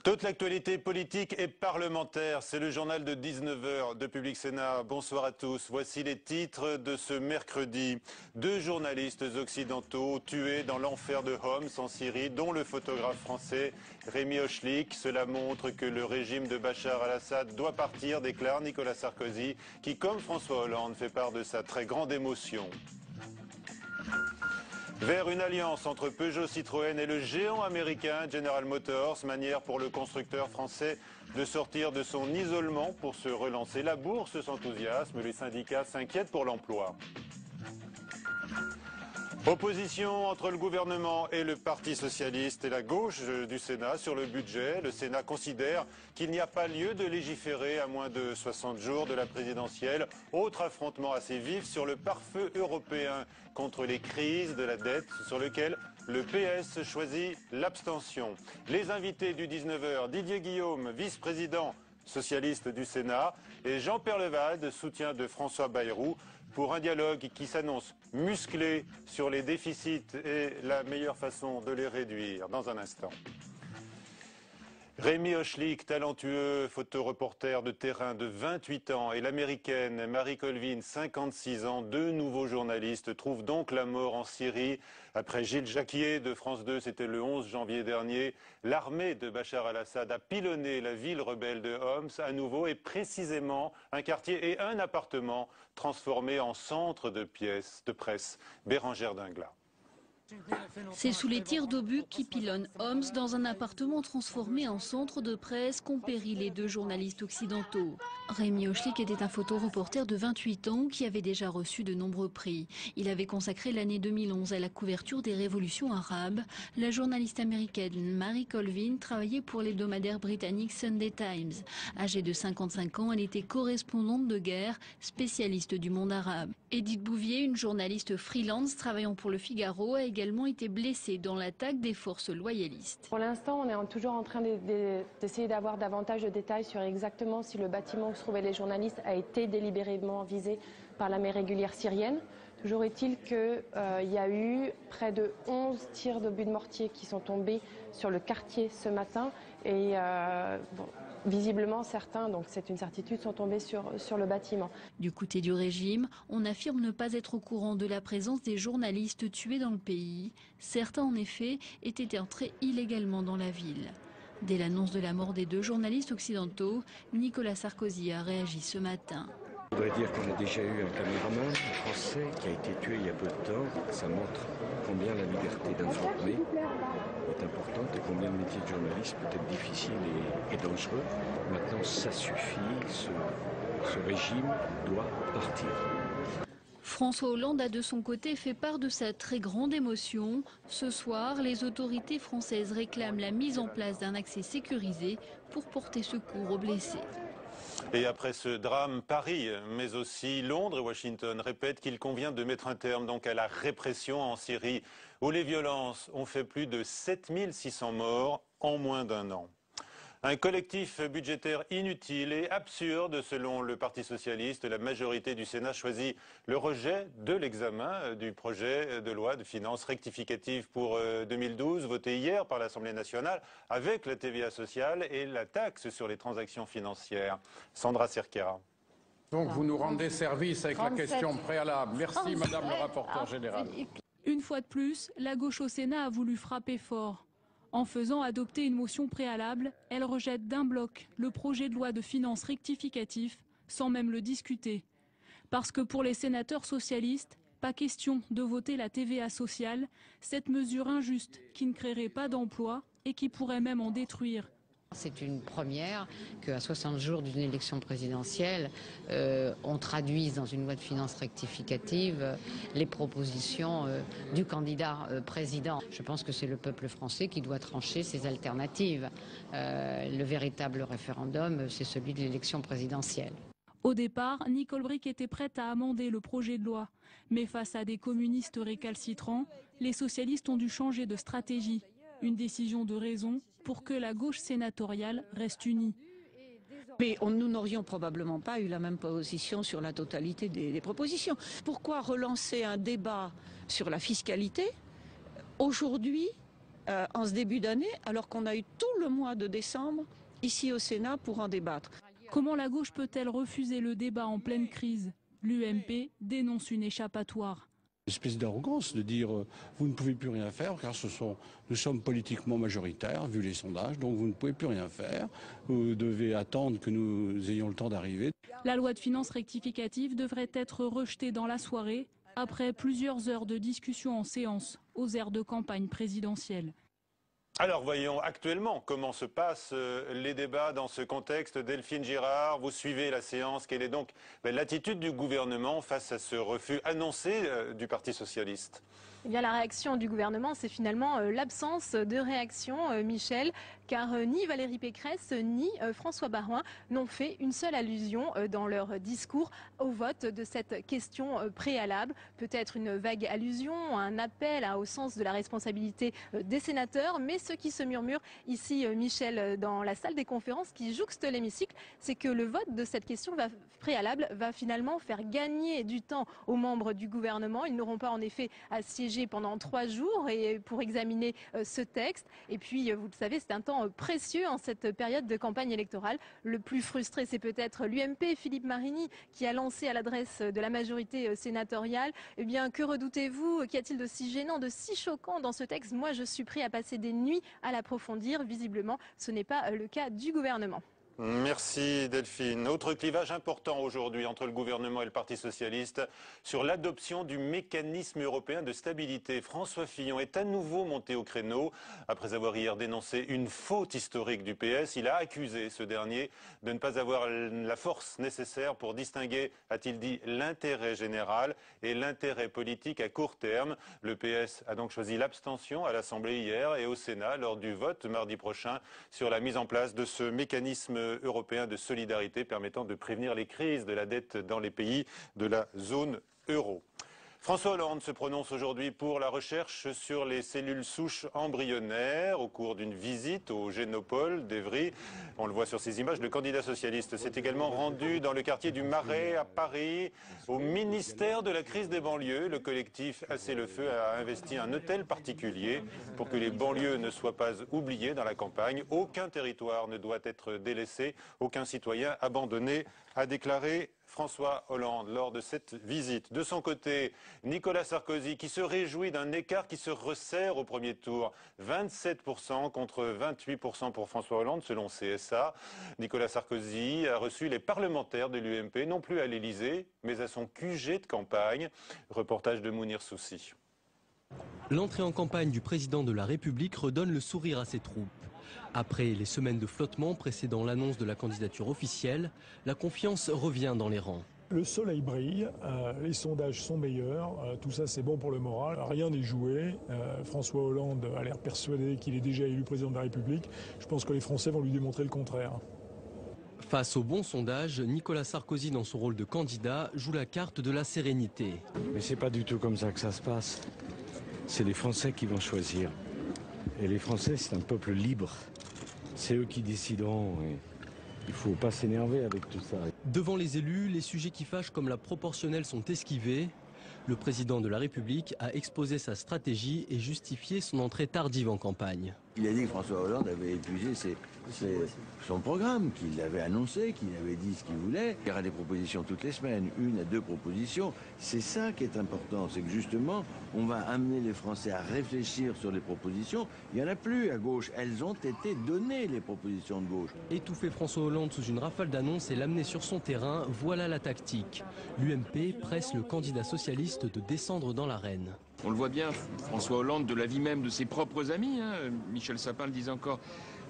Toute l'actualité politique et parlementaire, c'est le journal de 19 h de Public Sénat. Bonsoir à tous. Voici les titres de ce mercredi. 2 journalistes occidentaux tués dans l'enfer de Homs en Syrie, dont le photographe français Rémi Hochlik. Cela montre que le régime de Bachar al-Assad doit partir, déclare Nicolas Sarkozy, qui, comme François Hollande, fait part de sa très grande émotion. Vers une alliance entre Peugeot, Citroën et le géant américain General Motors, manière pour le constructeur français de sortir de son isolement pour se relancer. La bourse s'enthousiasme, les syndicats s'inquiètent pour l'emploi. Opposition entre le gouvernement et le Parti socialiste et la gauche du Sénat sur le budget. Le Sénat considère qu'il n'y a pas lieu de légiférer à moins de 60 jours de la présidentielle. Autre affrontement assez vif sur le pare-feu européen contre les crises de la dette, sur lequel le PS choisit l'abstention. Les invités du 19 h, Didier Guillaume, vice-président socialiste du Sénat, et Jean Peyrelevade, soutien de François Bayrou, pour un dialogue qui s'annonce musclé sur les déficits et la meilleure façon de les réduire. Dans un instant. Rémi Hochlik, talentueux photoreporter de terrain de 28 ans, et l'américaine Mary Colvin, 56 ans, 2 nouveaux journalistes trouvent donc la mort en Syrie. Après Gilles Jacquier de France 2, c'était le 11 janvier dernier, l'armée de Bachar al-Assad a pilonné la ville rebelle de Homs à nouveau, et précisément un quartier et un appartement transformés en centre de presse. Bérangère Dinglas. C'est sous les tirs d'obus qui pilonnent Homs dans un appartement transformé en centre de presse qu'ont péri les 2 journalistes occidentaux. Rémi Hochlik était un photoreporter de 28 ans qui avait déjà reçu de nombreux prix. Il avait consacré l'année 2011 à la couverture des révolutions arabes. La journaliste américaine Mary Colvin travaillait pour l'hebdomadaire britannique Sunday Times. Âgée de 55 ans, elle était correspondante de guerre, spécialiste du monde arabe. Edith Bouvier, une journaliste freelance travaillant pour le Figaro, a également été blessée dans l'attaque des forces loyalistes. Pour l'instant, on est toujours en train d'essayer d'avoir davantage de détails sur exactement si le bâtiment où se trouvaient les journalistes a été délibérément visé par l'armée régulière syrienne. Toujours est-il qu'il y a eu près de 11 tirs d'obus de mortier qui sont tombés sur le quartier ce matin et visiblement certains, donc c'est une certitude, sont tombés sur le bâtiment. Du côté du régime, on affirme ne pas être au courant de la présence des journalistes tués dans le pays. Certains en effet étaient entrés illégalement dans la ville. Dès l'annonce de la mort des 2 journalistes occidentaux, Nicolas Sarkozy a réagi ce matin. Je voudrais dire qu'on a déjà eu un caméraman français qui a été tué il y a peu de temps. Ça montre combien la liberté d'informer est importante et combien le métier de journaliste peut être difficile et dangereux. Maintenant, ça suffit, ce régime doit partir. François Hollande a de son côté fait part de sa très grande émotion. Ce soir, les autorités françaises réclament la mise en place d'un accès sécurisé pour porter secours aux blessés. Et après ce drame, Paris, mais aussi Londres et Washington répètent qu'il convient de mettre un terme donc à la répression en Syrie, où les violences ont fait plus de 7600 morts en moins d'1 an. Un collectif budgétaire inutile et absurde selon le Parti socialiste. La majorité du Sénat choisit le rejet de l'examen du projet de loi de finances rectificative pour 2012, voté hier par l'Assemblée nationale, avec la TVA sociale et la taxe sur les transactions financières. Sandra Cerquera. Donc vous nous rendez service avec la question préalable. Merci Madame le rapporteur général. Une fois de plus, la gauche au Sénat a voulu frapper fort. En faisant adopter une motion préalable, elle rejette d'un bloc le projet de loi de finances rectificatif sans même le discuter. Parce que pour les sénateurs socialistes, pas question de voter la TVA sociale, cette mesure injuste qui ne créerait pas d'emplois et qui pourrait même en détruire. C'est une première qu'à 60 jours d'une élection présidentielle, on traduise dans une loi de finances rectificative les propositions du candidat président. Je pense que c'est le peuple français qui doit trancher ses alternatives. Le véritable référendum, c'est celui de l'élection présidentielle. Au départ, Nicole Bricq était prête à amender le projet de loi. Mais face à des communistes récalcitrants, les socialistes ont dû changer de stratégie. Une décision de raison pour que la gauche sénatoriale reste unie. Mais nous n'aurions probablement pas eu la même position sur la totalité des propositions. Pourquoi relancer un débat sur la fiscalité aujourd'hui en ce début d'année, alors qu'on a eu tout le mois de décembre ici au Sénat pour en débattre. Comment la gauche peut-elle refuser le débat en pleine crise? L'UMP dénonce une échappatoire. Une espèce d'arrogance de dire vous ne pouvez plus rien faire car nous sommes politiquement majoritaires vu les sondages, donc vous ne pouvez plus rien faire, vous devez attendre que nous ayons le temps d'arriver. La loi de finances rectificative devrait être rejetée dans la soirée après plusieurs heures de discussion en séance aux aires de campagne présidentielle. Alors voyons actuellement comment se passent les débats dans ce contexte. Delphine Girard, vous suivez la séance. Quelle est donc l'attitude du gouvernement face à ce refus annoncé du Parti socialiste? Eh bien, la réaction du gouvernement, c'est finalement l'absence de réaction, Michel, car ni Valérie Pécresse ni François Baroin n'ont fait une seule allusion dans leur discours au vote de cette question préalable. Peut-être une vague allusion, un appel au sens de la responsabilité des sénateurs, mais ce qui se murmure ici, Michel, dans la salle des conférences qui jouxte l'hémicycle, c'est que le vote de cette question préalable va finalement faire gagner du temps aux membres du gouvernement. Ils n'auront pas en effet à siéger pendant 3 jours et pour examiner ce texte. Et puis, vous le savez, c'est un temps précieux en cette période de campagne électorale. Le plus frustré, c'est peut-être l'UMP, Philippe Marigny, qui a lancé à l'adresse de la majorité sénatoriale. Eh bien, que redoutez-vous? Qu'y a-t-il de si gênant, de si choquant dans ce texte? Moi, je suis prêt à passer des nuits à l'approfondir. Visiblement, ce n'est pas le cas du gouvernement. Merci Delphine. Autre clivage important aujourd'hui entre le gouvernement et le Parti socialiste sur l'adoption du mécanisme européen de stabilité. François Fillon est à nouveau monté au créneau. Après avoir hier dénoncé une faute historique du PS, il a accusé ce dernier de ne pas avoir la force nécessaire pour distinguer, a-t-il dit, l'intérêt général et l'intérêt politique à court terme. Le PS a donc choisi l'abstention à l'Assemblée hier et au Sénat lors du vote mardi prochain sur la mise en place de ce mécanisme européen de solidarité permettant de prévenir les crises de la dette dans les pays de la zone euro. François Hollande se prononce aujourd'hui pour la recherche sur les cellules souches embryonnaires au cours d'une visite au Génopole d'Evry. On le voit sur ces images, le candidat socialiste s'est également rendu dans le quartier du Marais à Paris, au ministère de la crise des banlieues. Le collectif Assez le Feu a investi un hôtel particulier pour que les banlieues ne soient pas oubliées dans la campagne. Aucun territoire ne doit être délaissé, aucun citoyen abandonné, a déclaré François Hollande lors de cette visite. De son côté, Nicolas Sarkozy qui se réjouit d'un écart qui se resserre au premier tour. 27% contre 28% pour François Hollande selon CSA. Nicolas Sarkozy a reçu les parlementaires de l'UMP, non plus à l'Elysée, mais à son QG de campagne. Reportage de Mounir Soussi. L'entrée en campagne du président de la République redonne le sourire à ses troupes. Après les semaines de flottement précédant l'annonce de la candidature officielle, la confiance revient dans les rangs. Le soleil brille, les sondages sont meilleurs, tout ça c'est bon pour le moral, rien n'est joué. François Hollande a l'air persuadé qu'il est déjà élu président de la République. Je pense que les Français vont lui démontrer le contraire. Face au bon sondage, Nicolas Sarkozy, dans son rôle de candidat, joue la carte de la sérénité. Mais c'est pas du tout comme ça que ça se passe. C'est les Français qui vont choisir. Et les Français, c'est un peuple libre. C'est eux qui décideront. Et il ne faut pas s'énerver avec tout ça. Devant les élus, les sujets qui fâchent comme la proportionnelle sont esquivés. Le président de la République a exposé sa stratégie et justifié son entrée tardive en campagne. Il a dit que François Hollande avait épuisé son programme, qu'il avait annoncé, qu'il avait dit ce qu'il voulait. Il y aura des propositions toutes les semaines, 1 à 2 propositions. C'est ça qui est important, c'est que justement, on va amener les Français à réfléchir sur les propositions. Il n'y en a plus à gauche, elles ont été données, les propositions de gauche. Étouffer François Hollande sous une rafale d'annonces et l'amener sur son terrain, voilà la tactique. L'UMP presse le candidat socialiste de descendre dans l'arène. On le voit bien, François Hollande, de l'avis même de ses propres amis, Michel Sapin le disait encore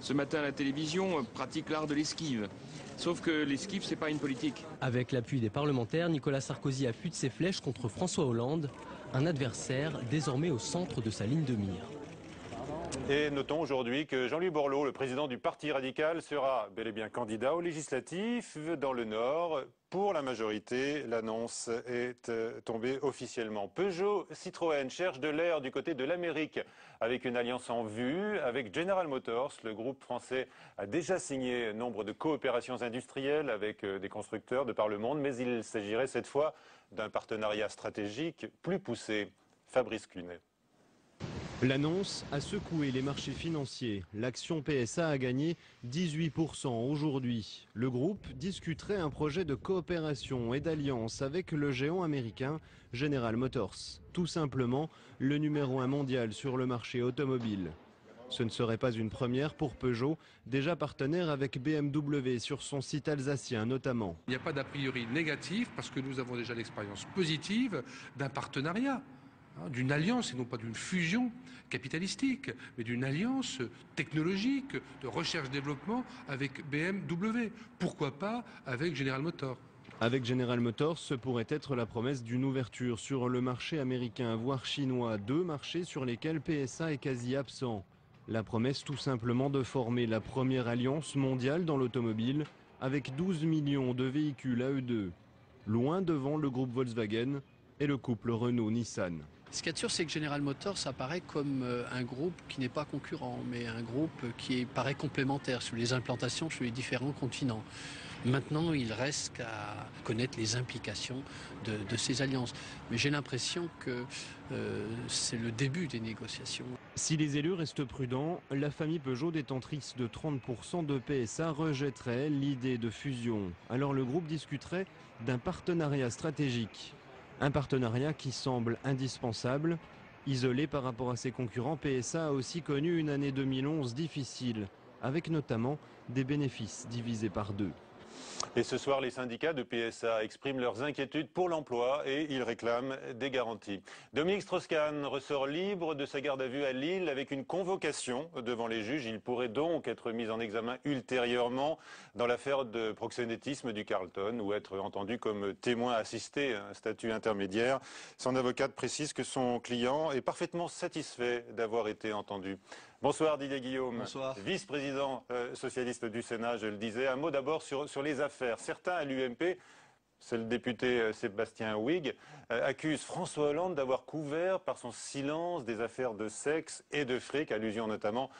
ce matin à la télévision, pratique l'art de l'esquive. Sauf que l'esquive, c'est pas une politique. Avec l'appui des parlementaires, Nicolas Sarkozy appuie de ses flèches contre François Hollande, un adversaire désormais au centre de sa ligne de mire. Et notons aujourd'hui que Jean-Louis Borloo, le président du Parti radical, sera bel et bien candidat aux législatives dans le Nord. Pour la majorité, l'annonce est tombée officiellement. Peugeot Citroën cherche de l'air du côté de l'Amérique avec une alliance en vue avec General Motors. Le groupe français a déjà signé nombre de coopérations industrielles avec des constructeurs de par le monde, mais il s'agirait cette fois d'un partenariat stratégique plus poussé. Fabrice Clunet. L'annonce a secoué les marchés financiers. L'action PSA a gagné 18% aujourd'hui. Le groupe discuterait un projet de coopération et d'alliance avec le géant américain General Motors. Tout simplement le numéro 1 mondial sur le marché automobile. Ce ne serait pas une première pour Peugeot, déjà partenaire avec BMW sur son site alsacien notamment. Il n'y a pas d'a priori négatif parce que nous avons déjà l'expérience positive d'un partenariat, d'une alliance et non pas d'une fusion capitalistique, mais d'une alliance technologique de recherche-développement avec BMW. Pourquoi pas avec General Motors? Avec General Motors, ce pourrait être la promesse d'une ouverture sur le marché américain, voire chinois, deux marchés sur lesquels PSA est quasi absent. La promesse tout simplement de former la première alliance mondiale dans l'automobile avec 12 millions de véhicules à eux deux, loin devant le groupe Volkswagen et le couple Renault-Nissan. Ce qu'il y a de sûr, c'est que General Motors apparaît comme un groupe qui n'est pas concurrent, mais un groupe qui paraît complémentaire sur les implantations sur les différents continents. Maintenant, il reste qu'à connaître les implications de ces alliances. Mais j'ai l'impression que c'est le début des négociations. Si les élus restent prudents, la famille Peugeot, détentrice de 30% de PSA, rejetterait l'idée de fusion. Alors le groupe discuterait d'un partenariat stratégique. Un partenariat qui semble indispensable. Isolé par rapport à ses concurrents, PSA a aussi connu une année 2011 difficile, avec notamment des bénéfices divisés par deux. Et ce soir, les syndicats de PSA expriment leurs inquiétudes pour l'emploi et ils réclament des garanties. Dominique Strauss-Kahn ressort libre de sa garde à vue à Lille avec une convocation devant les juges. Il pourrait donc être mis en examen ultérieurement dans l'affaire de proxénétisme du Carlton ou être entendu comme témoin assisté, un statut intermédiaire. Son avocate précise que son client est parfaitement satisfait d'avoir été entendu. Bonsoir Didier Guillaume, vice-président socialiste du Sénat, je le disais. Un mot d'abord sur les affaires. Certains à l'UMP, c'est le député Sébastien Huyghe, accusent François Hollande d'avoir couvert par son silence des affaires de sexe et de fric, allusion notamment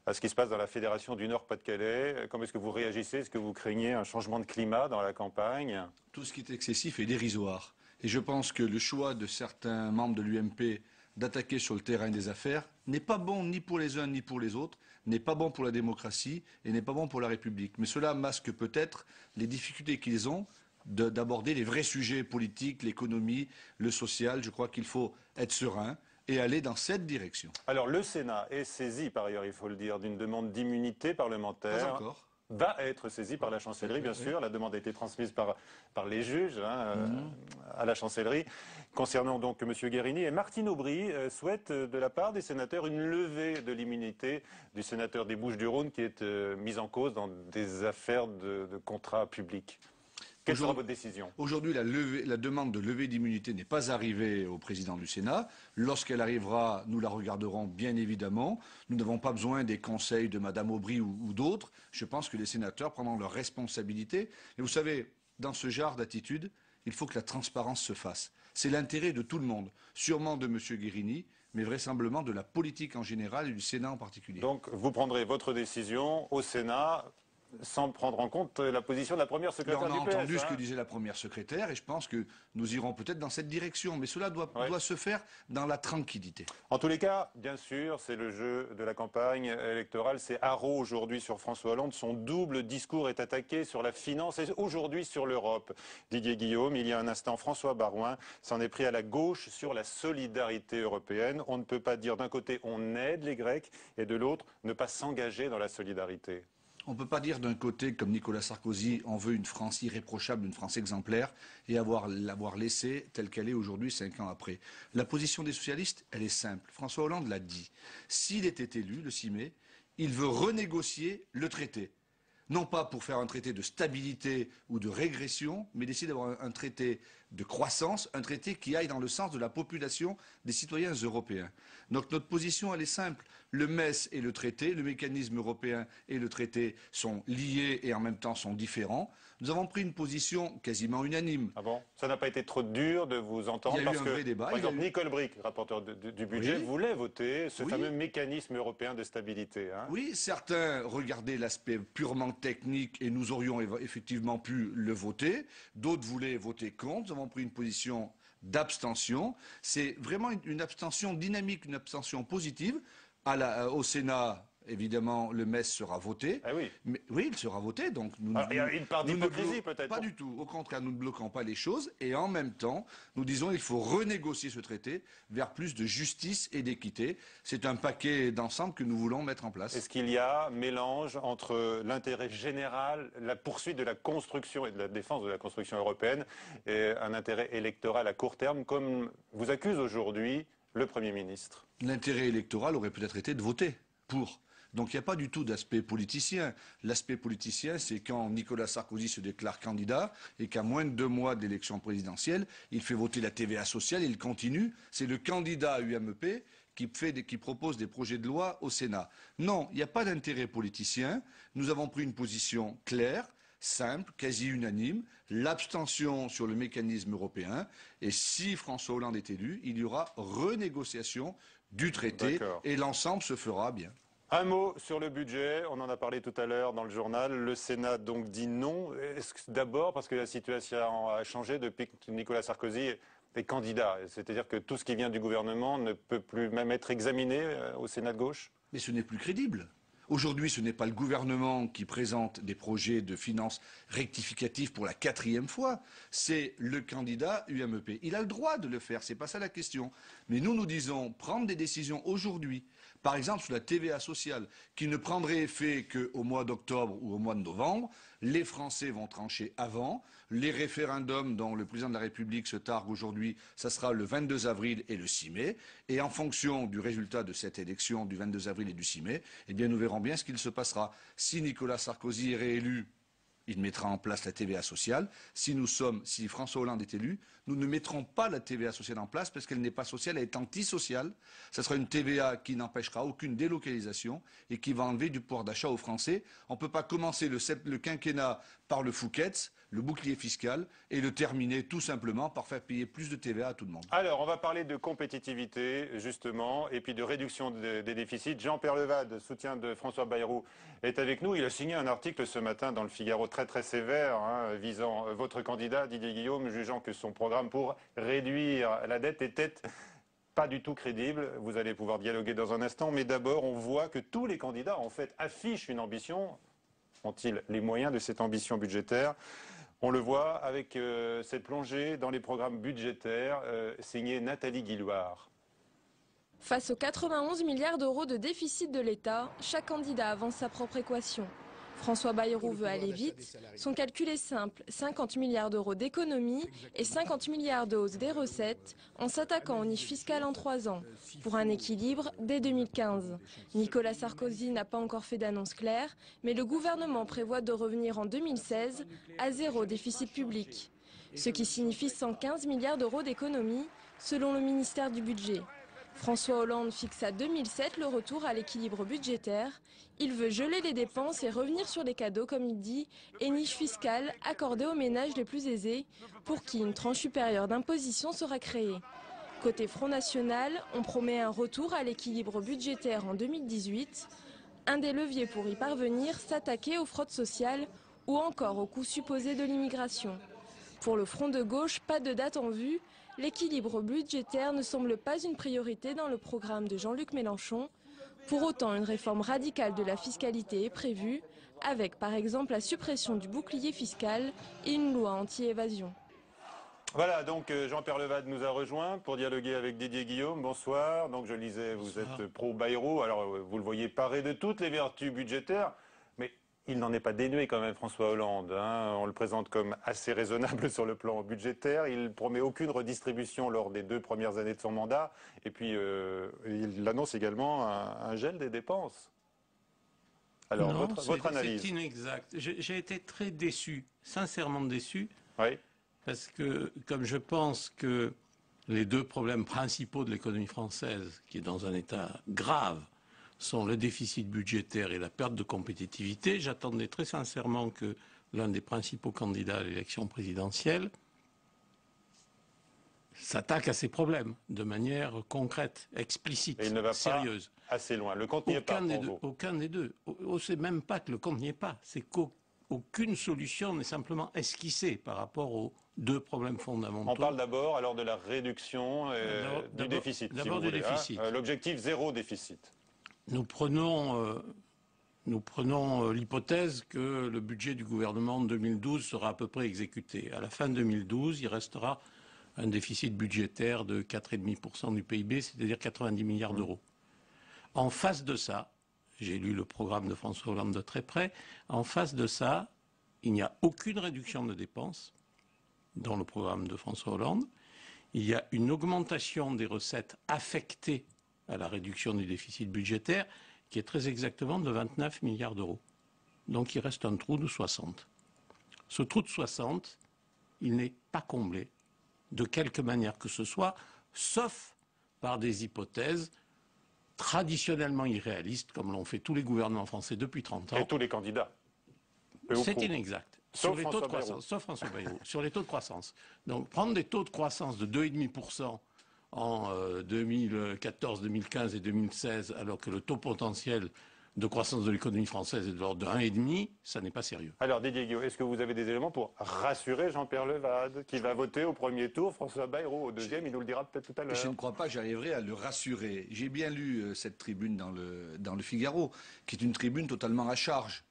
à ce qui se passe dans la Fédération du Nord-Pas-de-Calais. Comment est-ce que vous réagissez? Est-ce que vous craignez un changement de climat dans la campagne? Tout ce qui est excessif est dérisoire. Et je pense que le choix de certains membres de l'UMP d'attaquer sur le terrain des affaires n'est pas bon ni pour les uns ni pour les autres, n'est pas bon pour la démocratie et n'est pas bon pour la République. Mais cela masque peut-être les difficultés qu'ils ont d'aborder les vrais sujets politiques, l'économie, le social. Je crois qu'il faut être serein et aller dans cette direction. Alors le Sénat est saisi, par ailleurs, il faut le dire, d'une demande d'immunité parlementaire. Pas encore. Va être saisi par la chancellerie, bien sûr. La demande a été transmise par les juges à la chancellerie. Concernant donc M. Guérini, et Martine Aubry souhaite de la part des sénateurs une levée de l'immunité du sénateur des Bouches-du-Rhône qui est mis en cause dans des affaires de contrats publics. Quelle sera votre décision? Aujourd'hui, la demande de levée d'immunité n'est pas arrivée au président du Sénat. Lorsqu'elle arrivera, nous la regarderons bien évidemment. Nous n'avons pas besoin des conseils de Mme Aubry ou d'autres. Je pense que les sénateurs prendront leurs responsabilités. Et vous savez, dans ce genre d'attitude, il faut que la transparence se fasse. C'est l'intérêt de tout le monde, sûrement de M. Guérini, mais vraisemblablement de la politique en général et du Sénat en particulier. Donc vous prendrez votre décision au Sénat sans prendre en compte la position de la première secrétaire du PS. On a entendu ce que disait la première secrétaire et je pense que nous irons peut-être dans cette direction. Mais cela doit se faire dans la tranquillité. En tous les cas, bien sûr, c'est le jeu de la campagne électorale. C'est haro aujourd'hui sur François Hollande. Son double discours est attaqué sur la finance et aujourd'hui sur l'Europe. Didier Guillaume, il y a un instant, François Baroin s'en est pris à la gauche sur la solidarité européenne. On ne peut pas dire d'un côté on aide les Grecs et de l'autre ne pas s'engager dans la solidarité. On ne peut pas dire d'un côté, comme Nicolas Sarkozy, on veut une France irréprochable, une France exemplaire, et l'avoir laissée telle qu'elle est aujourd'hui, 5 ans après. La position des socialistes, elle est simple. François Hollande l'a dit. S'il était élu, le 6 mai, il veut renégocier le traité. Non pas pour faire un traité de stabilité ou de régression, mais d'essayer d'avoir un traité de croissance, un traité qui aille dans le sens de la population des citoyens européens. Donc notre position, elle est simple. Le MES et le traité, le mécanisme européen et le traité sont liés et en même temps sont différents. Nous avons pris une position quasiment unanime. Ah bon? Ça n'a pas été trop dur de vous entendre? Il y a eu un vrai débat. Par exemple, Nicole Bricq, rapporteur du budget, voulait voter ce fameux mécanisme européen de stabilité. Hein. Oui, certains regardaient l'aspect purement technique et nous aurions effectivement pu le voter. D'autres voulaient voter contre. Nous avons pris une position d'abstention. C'est vraiment une abstention dynamique, une abstention positive. Au Sénat, évidemment, le MES sera voté. Ah oui. Mais, oui, il sera voté. Donc il y a une part d'hypocrisie peut-être. Pas du tout. Au contraire, nous ne bloquons pas les choses. Et en même temps, nous disons qu'il faut renégocier ce traité vers plus de justice et d'équité. C'est un paquet d'ensemble que nous voulons mettre en place. Est-ce qu'il y a mélange entre l'intérêt général, la poursuite de la construction et de la défense de la construction européenne et un intérêt électoral à court terme, comme vous accuse aujourd'hui le Premier ministre? L'intérêt électoral aurait peut-être été de voter pour. Donc il n'y a pas du tout d'aspect politicien. L'aspect politicien, c'est quand Nicolas Sarkozy se déclare candidat et qu'à moins de 2 mois de l'élection présidentielle, il fait voter la TVA sociale et il continue. C'est le candidat UMP qui propose des projets de loi au Sénat. Non, il n'y a pas d'intérêt politicien. Nous avons pris une position claire, simple, quasi unanime, l'abstention sur le mécanisme européen. Et si François Hollande est élu, il y aura renégociation du traité et l'ensemble se fera bien. Un mot sur le budget, on en a parlé tout à l'heure dans le journal, le Sénat donc dit non. D'abord parce que la situation a changé depuis que Nicolas Sarkozy est candidat. C'est-à-dire que tout ce qui vient du gouvernement ne peut plus même être examiné au Sénat de gauche. Mais ce n'est plus crédible. Aujourd'hui, ce n'est pas le gouvernement qui présente des projets de finances rectificatifs pour la 4e fois, c'est le candidat UMP. Il a le droit de le faire, c'est pas ça la question. Mais nous disons prendre des décisions aujourd'hui, par exemple sur la TVA sociale, qui ne prendrait effet qu'au mois d'octobre ou au mois de novembre. Les Français vont trancher avant. Les référendums dont le président de la République se targue aujourd'hui, ça sera le 22 avril et le 6 mai. Et en fonction du résultat de cette élection du 22 avril et du 6 mai, eh bien nous verrons bien ce qu'il se passera. Si Nicolas Sarkozy est réélu, il mettra en place la TVA sociale. Si François Hollande est élu, nous ne mettrons pas la TVA sociale en place parce qu'elle n'est pas sociale, elle est antisociale. Ce sera une TVA qui n'empêchera aucune délocalisation et qui va enlever du pouvoir d'achat aux Français. On ne peut pas commencer le quinquennat par le Fouquet's, le bouclier fiscal, et le terminer tout simplement par faire payer plus de TVA à tout le monde. Alors, on va parler de compétitivité, justement, et puis de réduction des déficits. Jean-Pierre Levade, soutien de François Bayrou, est avec nous. Il a signé un article ce matin dans le Figaro très sévère, visant votre candidat, Didier Guillaume, jugeant que son programme pour réduire la dette était pas du tout crédible. Vous allez pouvoir dialoguer dans un instant, mais d'abord, on voit que tous les candidats, en fait, affichent une ambition. Ont-ils les moyens de cette ambition budgétaire? On le voit avec cette plongée dans les programmes budgétaires signée Nathalie Guillouard. Face aux 91 milliards d'euros de déficit de l'État, chaque candidat avance sa propre équation. François Bayrou veut aller vite. Son calcul est simple, 50 milliards d'euros d'économies et 50 milliards de hausse des recettes en s'attaquant aux niches fiscales en 3 ans, pour un équilibre dès 2015. Nicolas Sarkozy n'a pas encore fait d'annonce claire, mais le gouvernement prévoit de revenir en 2016 à 0 déficit public, ce qui signifie 115 milliards d'euros d'économies selon le ministère du Budget. François Hollande fixe à 2007 le retour à l'équilibre budgétaire. Il veut geler les dépenses et revenir sur les cadeaux, comme il dit, et niches fiscales accordées aux ménages les plus aisés, pour qui une tranche supérieure d'imposition sera créée. Côté Front National, on promet un retour à l'équilibre budgétaire en 2018. Un des leviers pour y parvenir, s'attaquer aux fraudes sociales ou encore aux coûts supposés de l'immigration. Pour le Front de gauche, pas de date en vue. L'équilibre budgétaire ne semble pas une priorité dans le programme de Jean-Luc Mélenchon. Pour autant, une réforme radicale de la fiscalité est prévue, avec par exemple la suppression du bouclier fiscal et une loi anti-évasion. Voilà, donc Jean-Pierre Levade nous a rejoint pour dialoguer avec Didier Guillaume. Bonsoir. Donc je lisais, vous êtes pro-Bayrou. Alors vous le voyez paré de toutes les vertus budgétaires, mais il n'en est pas dénué quand même, François Hollande. On le présente comme assez raisonnable sur le plan budgétaire. Il promet aucune redistribution lors des 2 premières années de son mandat. Et puis, il annonce également un gel des dépenses. Alors, non, votre analyse? C'est inexact. J'ai été très déçu, sincèrement déçu. Oui. Parce que, comme je pense que les 2 problèmes principaux de l'économie française, qui est dans un état grave, sont le déficit budgétaire et la perte de compétitivité, j'attendais très sincèrement que l'un des principaux candidats à l'élection présidentielle s'attaque à ces problèmes de manière concrète, explicite, et il ne va sérieuse. Pas assez loin. Le compte n'y est pas pour vous. Aucun des deux. C'est même pas que le compte n'y est pas. C'est aucune solution n'est simplement esquissée par rapport aux deux problèmes fondamentaux. On parle d'abord alors de la réduction du déficit. D'abord du déficit. L'objectif zéro déficit. Nous prenons l'hypothèse que le budget du gouvernement en 2012 sera à peu près exécuté. À la fin 2012, il restera un déficit budgétaire de 4,5% du PIB, c'est-à-dire 90 milliards d'euros. En face de ça, j'ai lu le programme de François Hollande de très près, en face de ça, il n'y a aucune réduction de dépenses dans le programme de François Hollande. Il y a une augmentation des recettes affectées à la réduction du déficit budgétaire qui est très exactement de 29 milliards d'euros. Donc il reste un trou de 60. Ce trou de 60, il n'est pas comblé de quelque manière que ce soit, sauf par des hypothèses traditionnellement irréalistes, comme l'ont fait tous les gouvernements français depuis 30 ans. Et tous les candidats. C'est inexact. Sur les taux de croissance, sauf François Bayrou, sur les taux de croissance. Donc prendre des taux de croissance de 2,5% en 2014, 2015 et 2016, alors que le taux potentiel de croissance de l'économie française est de l'ordre de 1,5, ça n'est pas sérieux. Alors Didier Guillaume, est-ce que vous avez des éléments pour rassurer Jean-Pierre Levade, qui va voter au premier tour, François Bayrou au deuxième, il nous le dira peut-être tout à l'heure. Je ne crois pas que j'arriverai à le rassurer. J'ai bien lu cette tribune dans le Figaro, qui est une tribune totalement à charge.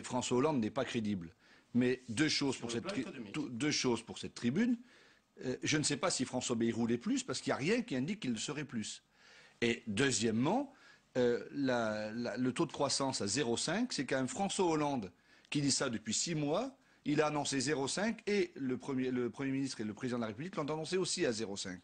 François Hollande n'est pas crédible. Mais deux choses pour cette tribune. Je ne sais pas si François Bayrou l'est plus, parce qu'il n'y a rien qui indique qu'il le serait plus. Et deuxièmement, le taux de croissance à 0,5, c'est quand même François Hollande qui dit ça depuis 6 mois. Il a annoncé 0,5 et le Premier ministre et le Président de la République l'ont annoncé aussi à 0,5.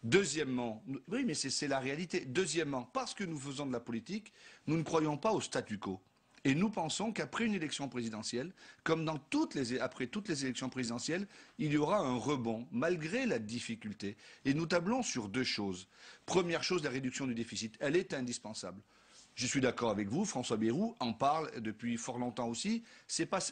Deuxièmement, oui, mais c'est la réalité. Deuxièmement, parce que nous faisons de la politique, nous ne croyons pas au statu quo. Et nous pensons qu'après une élection présidentielle, comme après toutes les élections présidentielles, il y aura un rebond, malgré la difficulté. Et nous tablons sur deux choses. Première chose, la réduction du déficit. Elle est indispensable. Je suis d'accord avec vous, François Bayrou en parle depuis fort longtemps aussi. C'est pas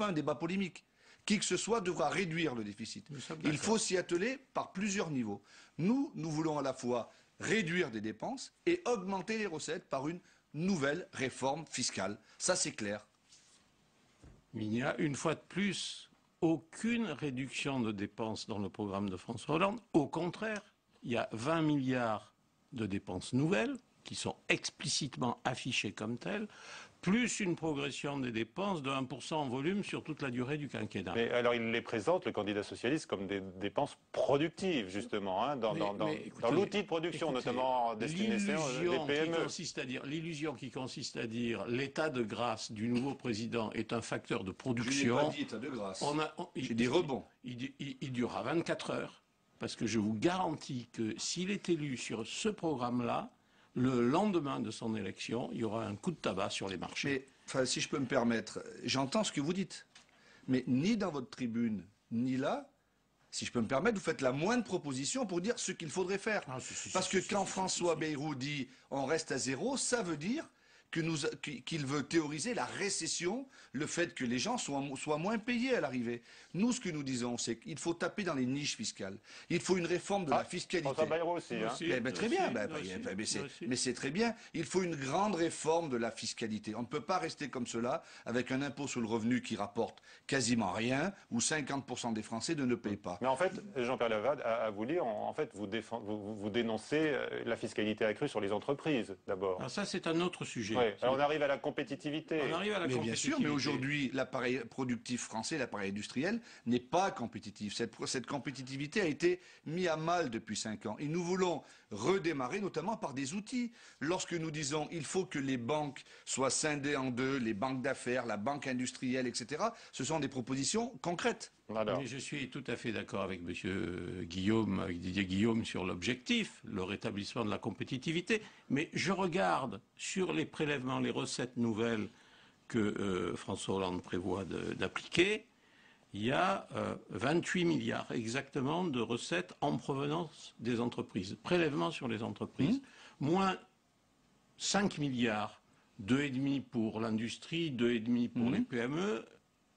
un débat polémique. Qui que ce soit devra réduire le déficit. Il faut s'y atteler par plusieurs niveaux. Nous voulons à la fois réduire des dépenses et augmenter les recettes par une nouvelle réforme fiscale. Ça, c'est clair. Il n'y a, une fois de plus, aucune réduction de dépenses dans le programme de François Hollande. Au contraire, il y a 20 milliards de dépenses nouvelles qui sont explicitement affichées comme telles, plus une progression des dépenses de 1% en volume sur toute la durée du quinquennat. Mais alors il les présente, le candidat socialiste, comme des dépenses productives, justement, hein, dans l'outil de production, notamment destiné des PME. L'illusion qui consiste à dire l'état de grâce du nouveau président est un facteur de production. Je n'ai pas dit état de grâce. J'ai dit rebond. Il durera 24 heures, parce que je vous garantis que s'il est élu sur ce programme-là, le lendemain de son élection, il y aura un coup de tabac sur les marchés. Mais, si je peux me permettre, j'entends ce que vous dites. Mais ni dans votre tribune, ni là, si je peux me permettre, vous faites la moindre proposition pour dire ce qu'il faudrait faire. Parce que quand François Bayrou dit on reste à zéro, ça veut dire qu'il veut théoriser la récession, le fait que les gens soient moins payés à l'arrivée. Nous, ce que nous disons, c'est qu'il faut taper dans les niches fiscales. Il faut une réforme de la fiscalité. François Bayrou aussi, hein. Très bien, mais c'est très bien. Il faut une grande réforme de la fiscalité. On ne peut pas rester comme cela, avec un impôt sur le revenu qui rapporte quasiment rien, où 50% des Français ne payent pas. Mais en fait, Jean-Pierre Levade, à vous lire, en fait, vous dénoncez la fiscalité accrue sur les entreprises, d'abord. Alors ça, c'est un autre sujet. Oui. Alors on arrive à la compétitivité. Bien sûr, mais aujourd'hui, l'appareil productif français, l'appareil industriel, n'est pas compétitif. Cette compétitivité a été mise à mal depuis 5 ans. Et nous voulons redémarrer, notamment par des outils. Lorsque nous disons il faut que les banques soient scindées en deux, les banques d'affaires, la banque industrielle, etc., ce sont des propositions concrètes. Mais je suis tout à fait d'accord avec M. Guillaume, avec Didier Guillaume sur l'objectif, le rétablissement de la compétitivité. Mais je regarde sur les prélèvements, les recettes nouvelles que François Hollande prévoit d'appliquer. Il y a 28 milliards exactement de recettes en provenance des entreprises. Prélèvements sur les entreprises. Moins 5 milliards, 2,5 pour l'industrie, 2,5 pour les PME.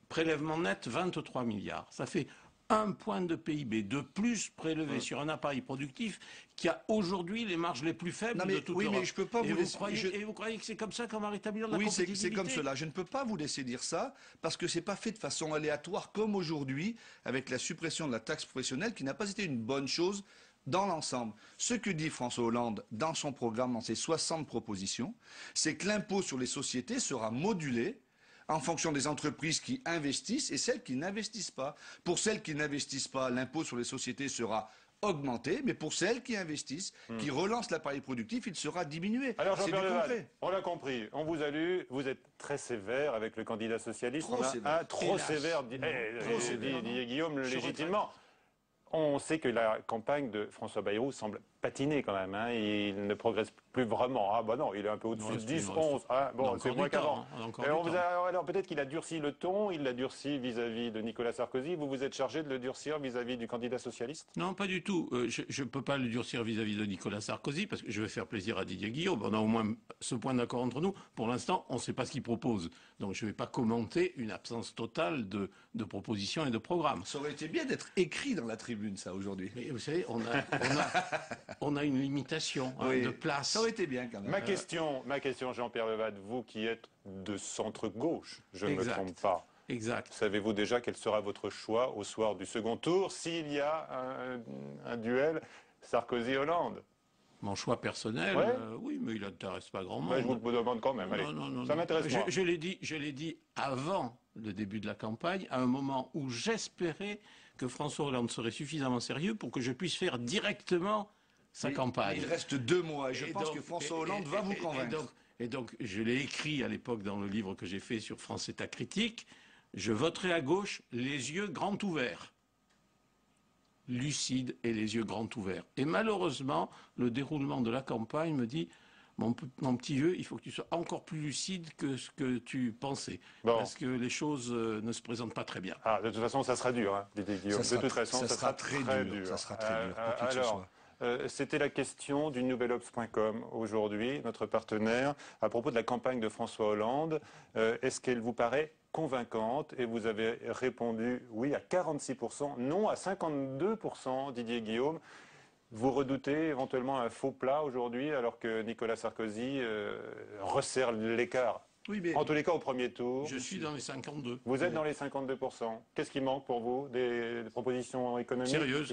Prélèvement net, 23 milliards. Ça fait 1 point de PIB de plus prélevé sur un appareil productif qui a aujourd'hui les marges les plus faibles de toute l'Europe. Mais je peux pas vous laisser... Et vous croyez que c'est comme ça qu'on va rétablir la Oui, compétitivité? c'est comme cela. Je ne peux pas vous laisser dire ça, parce que c'est pas fait de façon aléatoire comme aujourd'hui, avec la suppression de la taxe professionnelle, qui n'a pas été une bonne chose dans l'ensemble. Ce que dit François Hollande dans son programme, dans ses 60 propositions, c'est que l'impôt sur les sociétés sera modulé en fonction des entreprises qui investissent et celles qui n'investissent pas. Pour celles qui n'investissent pas, l'impôt sur les sociétés sera augmenté, mais pour celles qui investissent, qui relancent l'appareil productif, il sera diminué. Alors Jean-Pierre Leval, on l'a compris, on vous a lu, vous êtes très sévère avec le candidat socialiste. Trop sévère, dit Guillaume légitimement. On sait que la campagne de François Bayrou semble patiner quand même. Hein. Il ne progresse plus vraiment. Ah bah non, il est un peu au-dessus de 10, 11. Ah, bon, c'est moins qu'avant. Alors peut-être qu'il a durci le ton, il l'a durci vis-à-vis de Nicolas Sarkozy. Vous vous êtes chargé de le durcir vis-à-vis du candidat socialiste? Non, pas du tout. Je ne peux pas le durcir vis-à-vis de Nicolas Sarkozy parce que je vais faire plaisir à Didier Guillaume. On a au moins ce point d'accord entre nous. Pour l'instant, on ne sait pas ce qu'il propose. Donc je ne vais pas commenter une absence totale de propositions et de programmes. Ça aurait été bien d'être écrit dans la tribune, ça, aujourd'hui. Mais vous savez, on a une limitation de place. Ça aurait été bien, quand même. Ma question, Jean-Pierre Leval, vous qui êtes de centre-gauche, je ne me trompe pas. Exact. Savez-vous déjà quel sera votre choix au soir du second tour s'il y a un duel Sarkozy-Hollande? Mon choix personnel, oui, mais il n'intéresse pas grand monde. Mais je vous le demande quand même. Allez, ça m'intéresse pas. Je l'ai dit avant le début de la campagne, à un moment où j'espérais que François Hollande serait suffisamment sérieux pour que je puisse faire directement sa campagne. Il reste 2 mois et je pense que François Hollande va vous convaincre. Et donc, je l'ai écrit à l'époque dans le livre que j'ai fait sur France État Critique, je voterai à gauche les yeux grands ouverts. Lucide et les yeux grands ouverts. Et malheureusement, le déroulement de la campagne me dit, mon petit vieux, il faut que tu sois encore plus lucide que ce que tu pensais. Bon. Parce que les choses ne se présentent pas très bien. Ah, de toute façon, ça sera dur, hein, Didier Guillaume. Ça sera très dur. Ça sera très dur. Alors, c'était la question du nouvelobs.com aujourd'hui, notre partenaire, à propos de la campagne de François Hollande. Est-ce qu'elle vous paraît convaincante? Et vous avez répondu oui à 46%, non à 52%, Didier Guillaume. Vous redoutez éventuellement un faux plat aujourd'hui alors que Nicolas Sarkozy resserre l'écart? Oui, mais en tous les cas, au premier tour. Je suis dans les 52. Vous êtes dans les 52%. Qu'est-ce qui manque pour vous? Des propositions économiques sérieuses?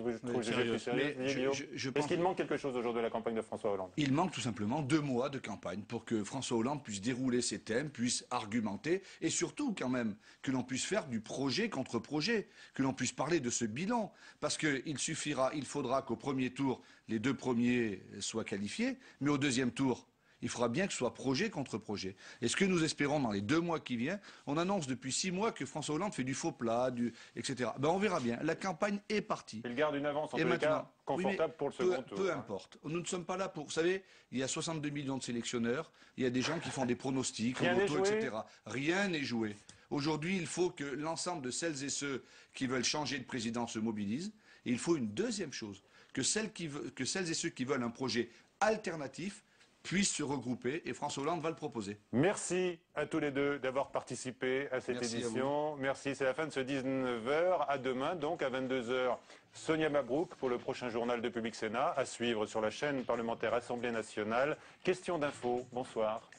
Est-ce qu'il manque quelque chose aujourd'hui de la campagne de François Hollande? Il manque tout simplement 2 mois de campagne pour que François Hollande puisse dérouler ses thèmes, puisse argumenter et surtout quand même que l'on puisse faire du projet contre projet, que l'on puisse parler de ce bilan. Parce qu'il faudra qu'au premier tour, les 2 premiers soient qualifiés, mais au deuxième tour, il faudra bien que ce soit projet contre projet. Et ce que nous espérons dans les 2 mois qui viennent, on annonce depuis 6 mois que François Hollande fait du faux plat, etc. Ben on verra bien. La campagne est partie. Il garde une avance en tous les cas confortable pour le second tour. Peu importe. Nous ne sommes pas là pour... Vous savez, il y a 62 millions de sélectionneurs, il y a des gens qui font des pronostics, en auto, etc. Rien n'est joué. Aujourd'hui, il faut que l'ensemble de celles et ceux qui veulent changer de président se mobilisent. Et il faut une deuxième chose, que celles et ceux qui veulent un projet alternatif puissent se regrouper et François Hollande va le proposer. Merci à tous les deux d'avoir participé à cette édition. Merci, c'est la fin de ce 19h. À demain, donc à 22h, Sonia Mabrouk pour le prochain journal de Public Sénat, à suivre sur la chaîne parlementaire Assemblée nationale. Question d'info, bonsoir.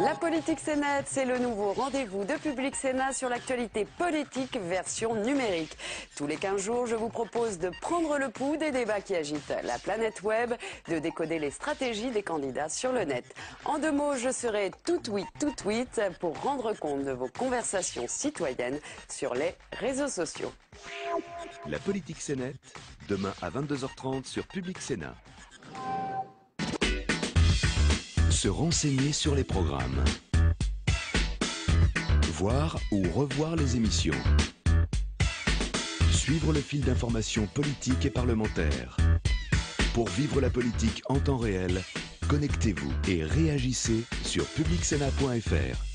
La politique Sénat, c'est le nouveau rendez-vous de Public Sénat sur l'actualité politique version numérique. Tous les 15 jours, je vous propose de prendre le pouls des débats qui agitent la planète web, de décoder les stratégies des candidats sur le net. En 2 mots, je serai tout tweet pour rendre compte de vos conversations citoyennes sur les réseaux sociaux. La politique Sénat, demain à 22h30 sur Public Sénat. Se renseigner sur les programmes. Voir ou revoir les émissions. Suivre le fil d'information politique et parlementaire. Pour vivre la politique en temps réel, connectez-vous et réagissez sur publicsénat.fr.